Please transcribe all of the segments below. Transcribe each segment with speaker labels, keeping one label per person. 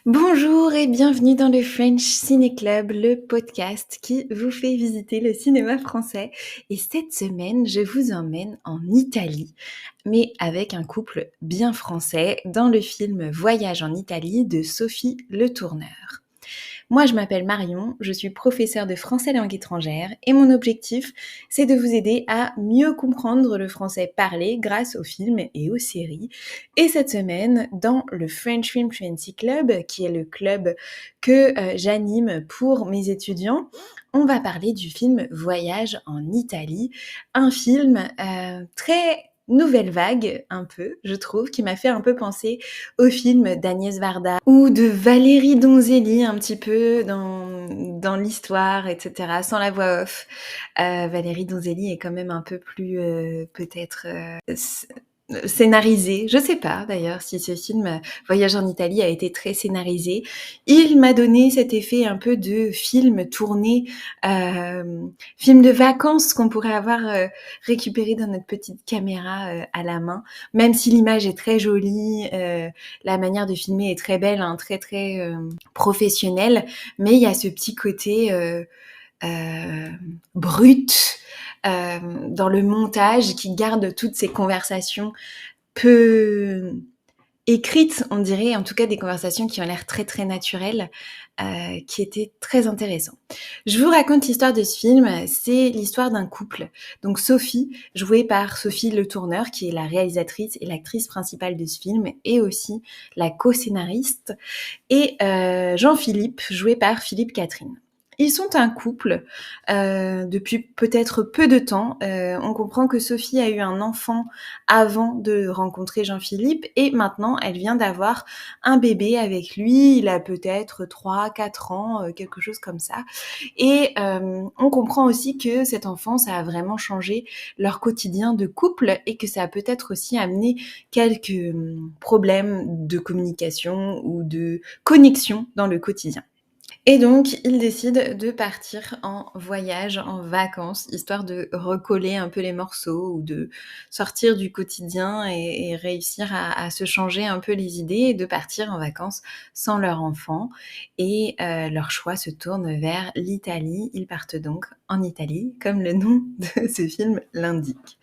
Speaker 1: Bonjour et bienvenue dans le French Ciné Club, le podcast qui vous fait visiter le cinéma français. Et cette semaine, je vous emmène en Italie, mais avec un couple bien français dans le film Voyage en Italie de Sophie Le Tourneur. Moi, je m'appelle Marion, je suis professeure de français langue étrangère et mon objectif, c'est de vous aider à mieux comprendre le français parlé grâce aux films et aux séries. Et cette semaine, dans le French Film Fluency Club, qui est le club que j'anime pour mes étudiants, on va parler du film Voyage en Italie, un film très nouvelle vague, un peu, je trouve, qui m'a fait un peu penser au film d'Agnès Varda ou de Valérie Donzelli, un petit peu dans l'histoire, etc., sans la voix off. Valérie Donzelli est quand même un peu plus, peut-être, scénarisé. Je sais pas d'ailleurs si ce film Voyage en Italie a été très scénarisé. Il m'a donné cet effet un peu de film tourné, film de vacances qu'on pourrait avoir récupéré dans notre petite caméra à la main. Même si l'image est très jolie, la manière de filmer est très belle, hein, très très professionnelle, mais il y a ce petit côté brut dans le montage qui garde toutes ces conversations peu écrites, on dirait, en tout cas des conversations qui ont l'air très très naturelles, qui étaient très intéressants. Je vous raconte l'histoire de ce film, c'est l'histoire d'un couple. Donc Sophie, jouée par Sophie Le Tourneur, qui est la réalisatrice et l'actrice principale de ce film, et aussi la co-scénariste, et Jean-Philippe, joué par Philippe Catherine. Ils sont un couple depuis peut-être peu de temps. On comprend que Sophie a eu un enfant avant de rencontrer Jean-Philippe et maintenant elle vient d'avoir un bébé avec lui. Il a peut-être 3-4 ans, quelque chose comme ça. Et on comprend aussi que cet enfant, ça a vraiment changé leur quotidien de couple et que ça a peut-être aussi amené quelques problèmes de communication ou de connexion dans le quotidien. Et donc, ils décident de partir en voyage, en vacances, histoire de recoller un peu les morceaux ou de sortir du quotidien et réussir à se changer un peu les idées et de partir en vacances sans leur enfant. Et leur choix se tourne vers l'Italie. Ils partent donc en Italie, comme le nom de ce film l'indique.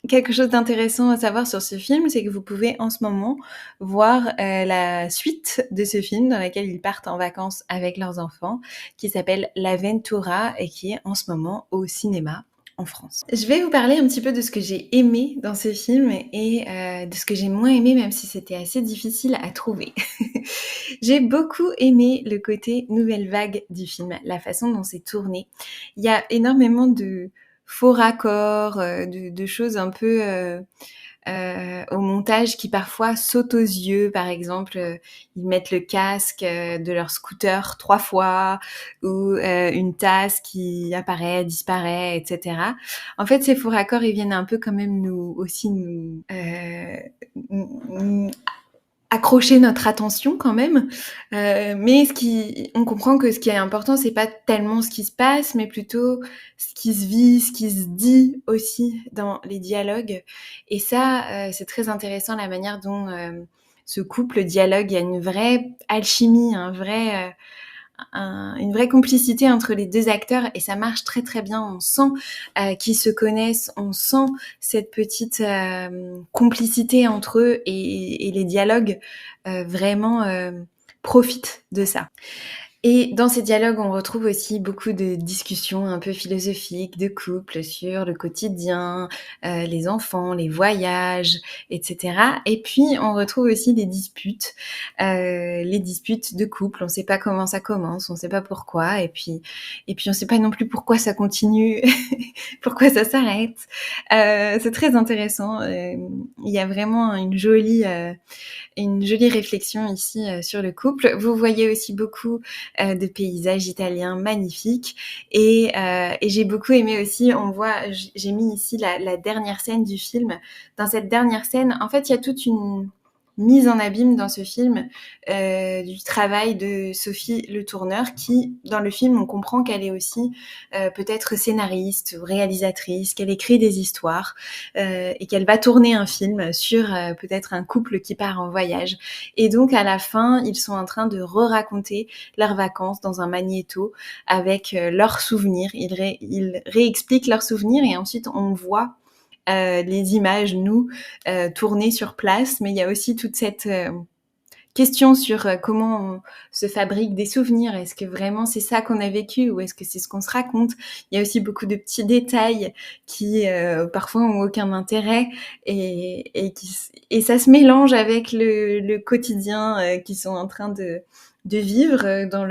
Speaker 1: Quelque chose d'intéressant à savoir sur ce film, c'est que vous pouvez en ce moment voir la suite de ce film dans laquelle ils partent en vacances avec leurs enfants, qui s'appelle L'Aventura et qui est en ce moment au cinéma en France. Je vais vous parler un petit peu de ce que j'ai aimé dans ce film et de ce que j'ai moins aimé, même si c'était assez difficile à trouver. J'ai beaucoup aimé le côté nouvelle vague du film, la façon dont c'est tourné. Il y a énormément de faux raccords, de choses un peu au montage qui parfois sautent aux yeux. Par exemple, ils mettent le casque de leur scooter 3 fois ou une tasse qui apparaît, disparaît, etc. En fait, ces faux raccords, ils viennent un peu quand même nous accrocher notre attention quand même. Mais on comprend que ce qui est important, c'est pas tellement ce qui se passe, mais plutôt ce qui se vit, ce qui se dit aussi dans les dialogues. Et ça, c'est très intéressant la manière dont ce couple dialogue. Il y a une vraie alchimie, une vraie complicité entre les deux acteurs et ça marche très très bien. On sent qu'ils se connaissent, on sent cette petite complicité entre eux et les dialogues vraiment profitent de ça. Et dans ces dialogues, on retrouve aussi beaucoup de discussions un peu philosophiques de couple sur le quotidien, les enfants, les voyages, etc. Et puis, on retrouve aussi des disputes, les disputes de couple. On ne sait pas comment ça commence, on ne sait pas pourquoi, et puis on ne sait pas non plus pourquoi ça continue, pourquoi ça s'arrête. C'est très intéressant. Il y a vraiment une jolie réflexion ici sur le couple. Vous voyez aussi beaucoup de paysages italiens magnifiques et j'ai beaucoup aimé aussi, on voit, j'ai mis ici la dernière scène du film. Dans cette dernière scène, en fait, il y a toute mise en abîme dans ce film du travail de Sophie Le Tourneur qui, dans le film, on comprend qu'elle est aussi peut-être scénariste ou réalisatrice, qu'elle écrit des histoires et qu'elle va tourner un film sur peut-être un couple qui part en voyage. Et donc, à la fin, ils sont en train de re-raconter leurs vacances dans un magnéto avec leurs souvenirs. Ils réexpliquent leurs souvenirs et ensuite, on voit les images, nous, tournées sur place. Mais il y a aussi toute cette question sur comment on se fabrique des souvenirs. Est-ce que vraiment c'est ça qu'on a vécu ou est-ce que c'est ce qu'on se raconte? Il y a aussi beaucoup de petits détails qui parfois ont aucun intérêt et ça se mélange avec le quotidien qu'ils sont en train de vivre dans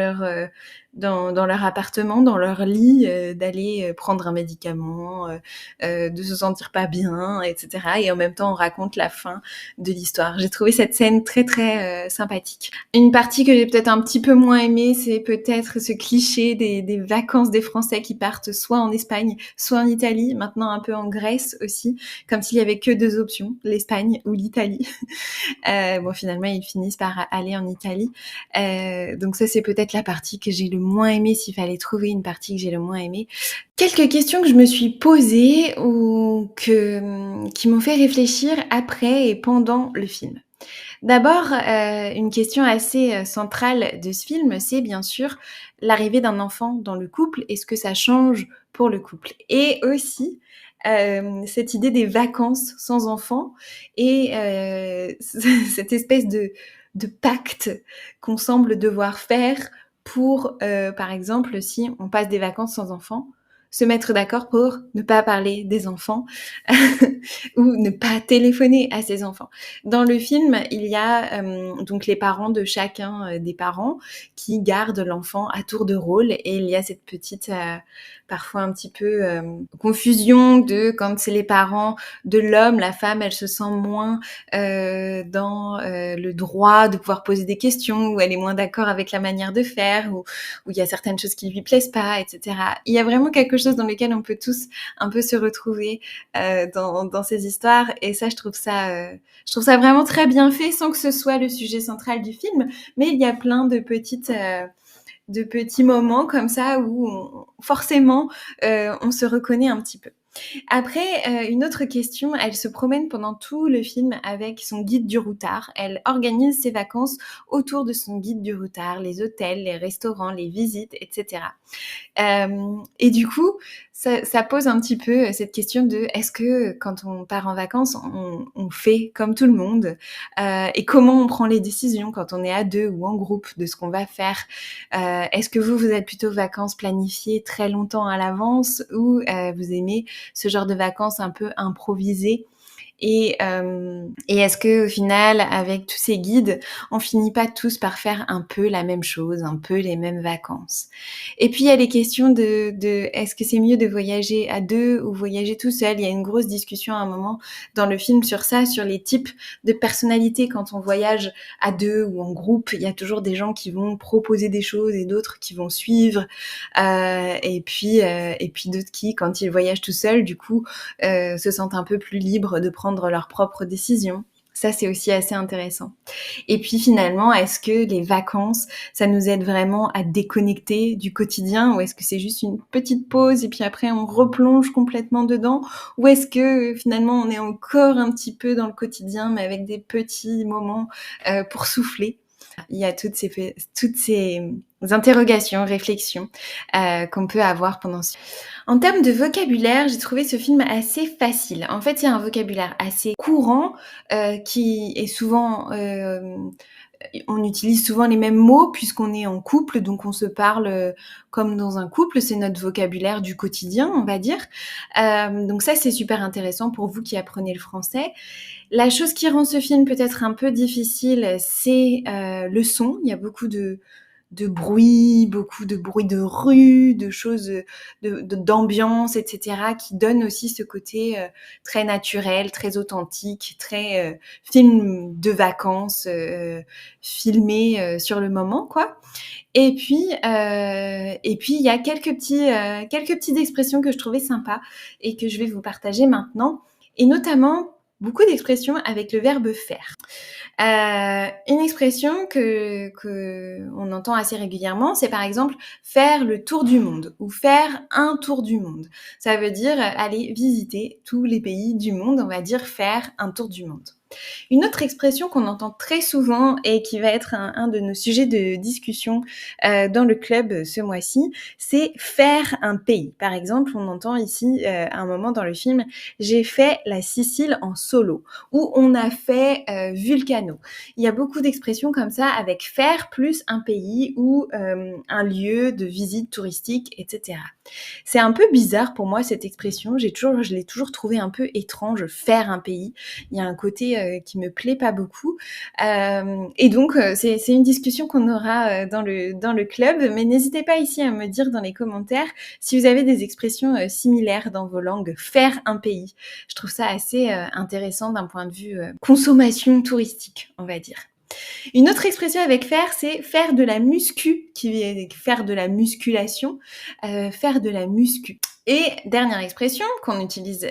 Speaker 1: leur appartement, dans leur lit, d'aller prendre un médicament, de se sentir pas bien, etc. Et en même temps, on raconte la fin de l'histoire. J'ai trouvé cette scène très très sympathique. Une partie que j'ai peut-être un petit peu moins aimée, c'est peut-être ce cliché des vacances des Français qui partent soit en Espagne, soit en Italie, maintenant un peu en Grèce aussi, comme s'il y avait que deux options, l'Espagne ou l'Italie. Bon, finalement, ils finissent par aller en Italie. Donc ça, c'est peut-être la partie que j'ai le moins aimée, s'il fallait trouver une partie que j'ai le moins aimée. Quelques questions que je me suis posées ou qui m'ont fait réfléchir après et pendant le film. D'abord, une question assez centrale de ce film, c'est bien sûr l'arrivée d'un enfant dans le couple et ce que ça change pour le couple. Et aussi, cette idée des vacances sans enfant et cette espèce de pacte qu'on semble devoir faire pour, par exemple, si on passe des vacances sans enfant, se mettre d'accord pour ne pas parler des enfants ou ne pas téléphoner à ses enfants. Dans le film, il y a donc les parents de chacun des parents qui gardent l'enfant à tour de rôle et il y a cette petite parfois un petit peu confusion de quand c'est les parents de l'homme, la femme elle se sent moins dans le droit de pouvoir poser des questions, ou elle est moins d'accord avec la manière de faire, ou il y a certaines choses qui lui plaisent pas, etc. Il y a vraiment quelque chose dans lequel on peut tous un peu se retrouver dans ces histoires, et ça je trouve ça vraiment très bien fait sans que ce soit le sujet central du film, mais il y a plein de petits moments comme ça où forcément on se reconnaît un petit peu. Après, une autre question, elle se promène pendant tout le film avec son guide du routard. Elle organise ses vacances autour de son guide du routard, les hôtels, les restaurants, les visites, etc. Et du coup, ça pose un petit peu cette question de est-ce que quand on part en vacances, on fait comme tout le monde et comment on prend les décisions quand on est à deux ou en groupe de ce qu'on va faire. Est-ce que vous êtes plutôt vacances planifiées très longtemps à l'avance ou vous aimez ce genre de vacances un peu improvisées? Et est-ce que au final, avec tous ces guides, on finit pas tous par faire un peu la même chose, un peu les mêmes vacances? Et puis il y a les questions de est-ce que c'est mieux de voyager à deux ou voyager tout seul? Il y a une grosse discussion à un moment dans le film sur ça, sur les types de personnalités quand on voyage à deux ou en groupe. Il y a toujours des gens qui vont proposer des choses et d'autres qui vont suivre. Et puis d'autres qui, quand ils voyagent tout seuls, du coup, se sentent un peu plus libres de prendre leurs propres décisions. Ça, c'est aussi assez intéressant. Et puis finalement, est-ce que les vacances, ça nous aide vraiment à déconnecter du quotidien, ou est-ce que c'est juste une petite pause et puis après on replonge complètement dedans, ou est-ce que finalement on est encore un petit peu dans le quotidien mais avec des petits moments pour souffler? Il y a toutes ces interrogations, réflexions qu'on peut avoir pendant ce... En termes de vocabulaire, j'ai trouvé ce film assez facile. En fait, il y a un vocabulaire assez courant qui est souvent... on utilise souvent les mêmes mots puisqu'on est en couple, donc on se parle comme dans un couple, c'est notre vocabulaire du quotidien, on va dire. Donc ça, c'est super intéressant pour vous qui apprenez le français. La chose qui rend ce film peut-être un peu difficile, c'est le son. Il y a beaucoup de bruit, beaucoup de bruit de rue, de choses, d'ambiance, etc., qui donnent aussi ce côté très naturel, très authentique, très film de vacances, filmé sur le moment, quoi. Et puis il y a quelques petites expressions que je trouvais sympas et que je vais vous partager maintenant, et notamment beaucoup d'expressions avec le verbe faire. Une expression que on entend assez régulièrement, c'est par exemple faire le tour du monde ou faire un tour du monde. Ça veut dire aller visiter tous les pays du monde, on va dire faire un tour du monde. Une autre expression qu'on entend très souvent et qui va être un de nos sujets de discussion dans le club ce mois-ci, c'est faire un pays. Par exemple, on entend ici à un moment dans le film, j'ai fait la Sicile en solo ou on a fait Vulcano. Il y a beaucoup d'expressions comme ça avec faire plus un pays ou un lieu de visite touristique, etc. C'est un peu bizarre pour moi cette expression. Je l'ai toujours trouvé un peu étrange, faire un pays. Il y a un côté qui me plaît pas beaucoup. Et donc, c'est une discussion qu'on aura dans le club. Mais n'hésitez pas ici à me dire dans les commentaires si vous avez des expressions similaires dans vos langues. Faire un pays. Je trouve ça assez intéressant d'un point de vue consommation touristique, on va dire. Une autre expression avec faire, c'est faire de la muscu, qui est faire de la musculation, faire de la muscu. Et dernière expression qu'on utilise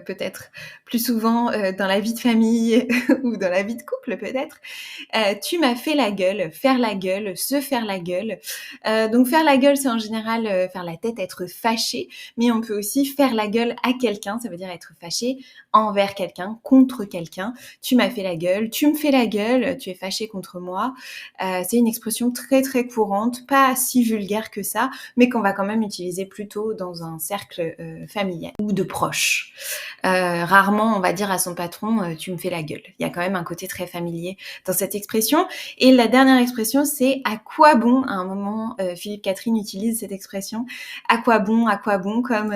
Speaker 1: peut-être plus souvent dans la vie de famille ou dans la vie de couple peut-être, tu m'as fait la gueule, faire la gueule, se faire la gueule. Donc faire la gueule, c'est en général faire la tête, être fâché, mais on peut aussi faire la gueule à quelqu'un, ça veut dire être fâché envers quelqu'un, contre quelqu'un. Tu m'as fait la gueule, tu me fais la gueule, tu es fâché contre moi. C'est une expression très très courante, pas si vulgaire que ça, mais qu'on va quand même utiliser plutôt dans un cercle familial ou de proches. Rarement on va dire à son patron tu me fais la gueule. Il y a quand même un côté très familier dans cette expression. Et la dernière expression, c'est à quoi bon. À un moment, Philippe Catherine utilise cette expression. À quoi bon, comme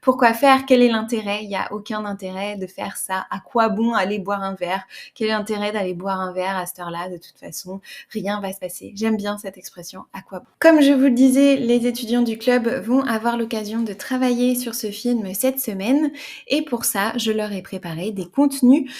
Speaker 1: pourquoi faire, quel est l'intérêt? Il n'y a aucun intérêt de faire ça. À quoi bon aller boire un verre? Quel est l'intérêt d'aller boire un verre à cette heure-là? De toute façon, rien va se passer. J'aime bien cette expression, à quoi bon. Comme je vous le disais, les étudiants du club vont avoir l'occasion de travailler sur ce film cette semaine. Et pour ça, je leur ai préparé des contenus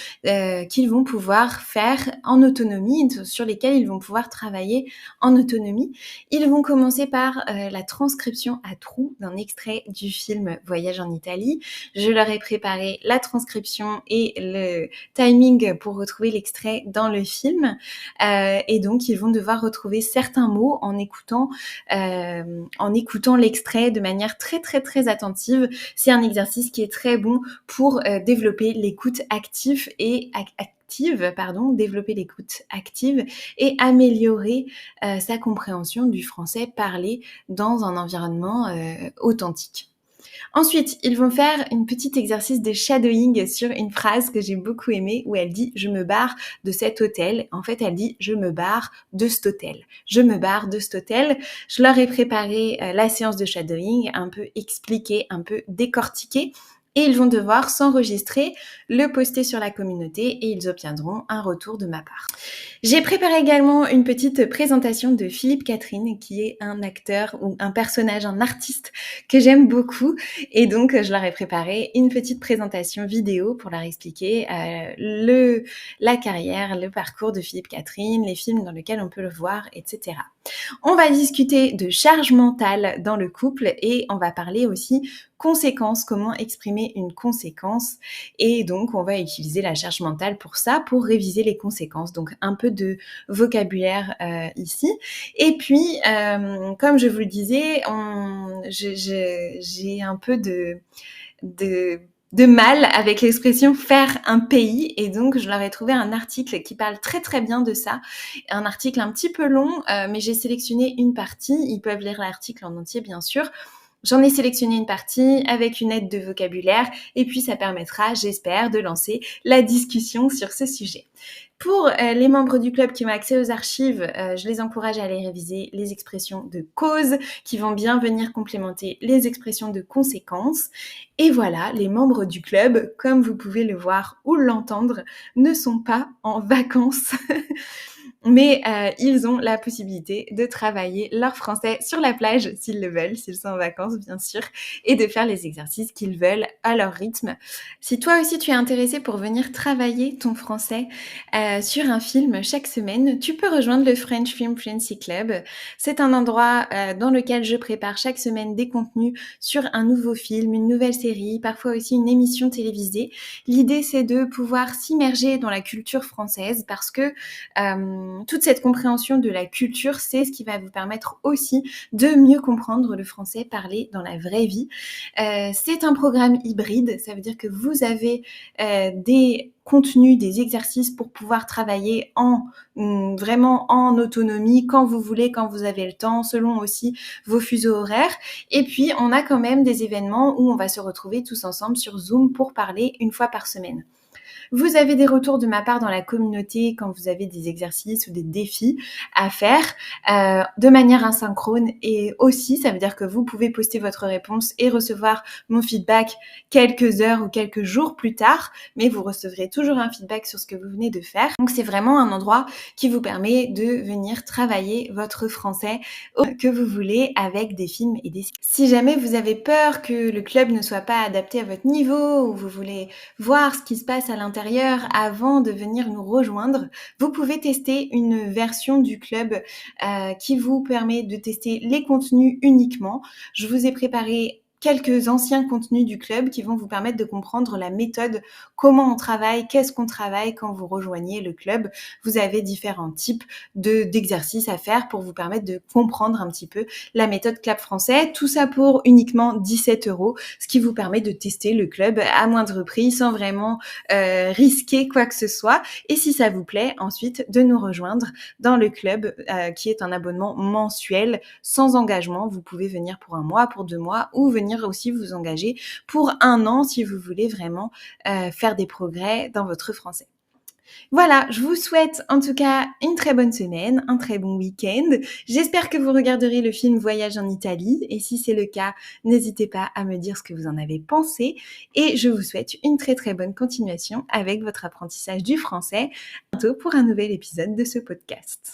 Speaker 1: qu'ils vont pouvoir faire en autonomie, sur lesquels ils vont pouvoir travailler en autonomie. Ils vont commencer par la transcription à trous d'un extrait du film Voyage en Italie. Je leur ai préparé la transcription et le timing pour retrouver l'extrait dans le film. Et donc, ils vont devoir retrouver certains mots en écoutant l'extrait de manière très, très, très attentive. C'est un exercice qui est très bon pour développer l'écoute active et développer l'écoute active et améliorer sa compréhension du français parlé dans un environnement authentique. Ensuite, ils vont faire une petite exercice de shadowing sur une phrase que j'ai beaucoup aimée où elle dit « je me barre de cet hôtel ». En fait, elle dit « je me barre de cet hôtel ». Je me barre de cet hôtel. Je leur ai préparé la séance de shadowing, un peu expliquée, un peu décortiquée. Et ils vont devoir s'enregistrer, le poster sur la communauté et ils obtiendront un retour de ma part. J'ai préparé également une petite présentation de Philippe Catherine, qui est un acteur ou un personnage, un artiste que j'aime beaucoup. Et donc, je leur ai préparé une petite présentation vidéo pour leur expliquer la carrière, le parcours de Philippe Catherine, les films dans lesquels on peut le voir, etc. On va discuter de charge mentale dans le couple et on va parler aussi conséquences, comment exprimer une conséquence. Et donc, on va utiliser la charge mentale pour ça, pour réviser les conséquences. Donc, un peu de vocabulaire ici. Et puis, comme je vous le disais, j'ai un peu de mal avec l'expression faire un pays et donc je leur ai trouvé un article qui parle très très bien de ça, un article un petit peu long mais j'ai sélectionné une partie, ils peuvent lire l'article en entier bien sûr. J'en ai sélectionné une partie avec une aide de vocabulaire et puis ça permettra, j'espère, de lancer la discussion sur ce sujet. Pour les membres du club qui ont accès aux archives, je les encourage à aller réviser les expressions de cause qui vont bien venir complémenter les expressions de conséquence. Et voilà, les membres du club, comme vous pouvez le voir ou l'entendre, ne sont pas en vacances. mais ils ont la possibilité de travailler leur français sur la plage s'ils le veulent, s'ils sont en vacances bien sûr, et de faire les exercices qu'ils veulent à leur rythme. Si toi aussi tu es intéressé pour venir travailler ton français sur un film chaque semaine, tu peux rejoindre le French Film Fluency Club. C'est un endroit dans lequel je prépare chaque semaine des contenus sur un nouveau film, une nouvelle série, parfois aussi une émission télévisée. L'idée c'est de pouvoir s'immerger dans la culture française parce que toute cette compréhension de la culture, c'est ce qui va vous permettre aussi de mieux comprendre le français parlé dans la vraie vie. C'est un programme hybride, ça veut dire que vous avez des contenus, des exercices pour pouvoir travailler vraiment en autonomie, quand vous voulez, quand vous avez le temps, selon aussi vos fuseaux horaires. Et puis, on a quand même des événements où on va se retrouver tous ensemble sur Zoom pour parler une fois par semaine. Vous avez des retours de ma part dans la communauté quand vous avez des exercices ou des défis à faire de manière asynchrone, et aussi ça veut dire que vous pouvez poster votre réponse et recevoir mon feedback quelques heures ou quelques jours plus tard, mais vous recevrez toujours un feedback sur ce que vous venez de faire. Donc c'est vraiment un endroit qui vous permet de venir travailler votre français que vous voulez avec des films et des séries. Si jamais vous avez peur que le club ne soit pas adapté à votre niveau, ou vous voulez voir ce qui se passe à l'intérieur avant de venir nous rejoindre, vous pouvez tester une version du club qui vous permet de tester les contenus uniquement. Je vous ai préparé quelques anciens contenus du club qui vont vous permettre de comprendre la méthode, comment on travaille, qu'est-ce qu'on travaille quand vous rejoignez le club. Vous avez différents types d'exercices à faire pour vous permettre de comprendre un petit peu la méthode Clap Français. Tout ça pour uniquement 17 €, ce qui vous permet de tester le club à moindre prix sans vraiment risquer quoi que ce soit. Et si ça vous plaît, ensuite de nous rejoindre dans le club qui est un abonnement mensuel sans engagement. Vous pouvez venir pour 1 mois, pour 2 mois, ou venir aussi vous engager pour 1 an si vous voulez vraiment faire des progrès dans votre français. Voilà, je vous souhaite en tout cas une très bonne semaine, un très bon week-end. J'espère que vous regarderez le film Voyage en Italie, et si c'est le cas, n'hésitez pas à me dire ce que vous en avez pensé, et je vous souhaite une très très bonne continuation avec votre apprentissage du français. À bientôt pour un nouvel épisode de ce podcast.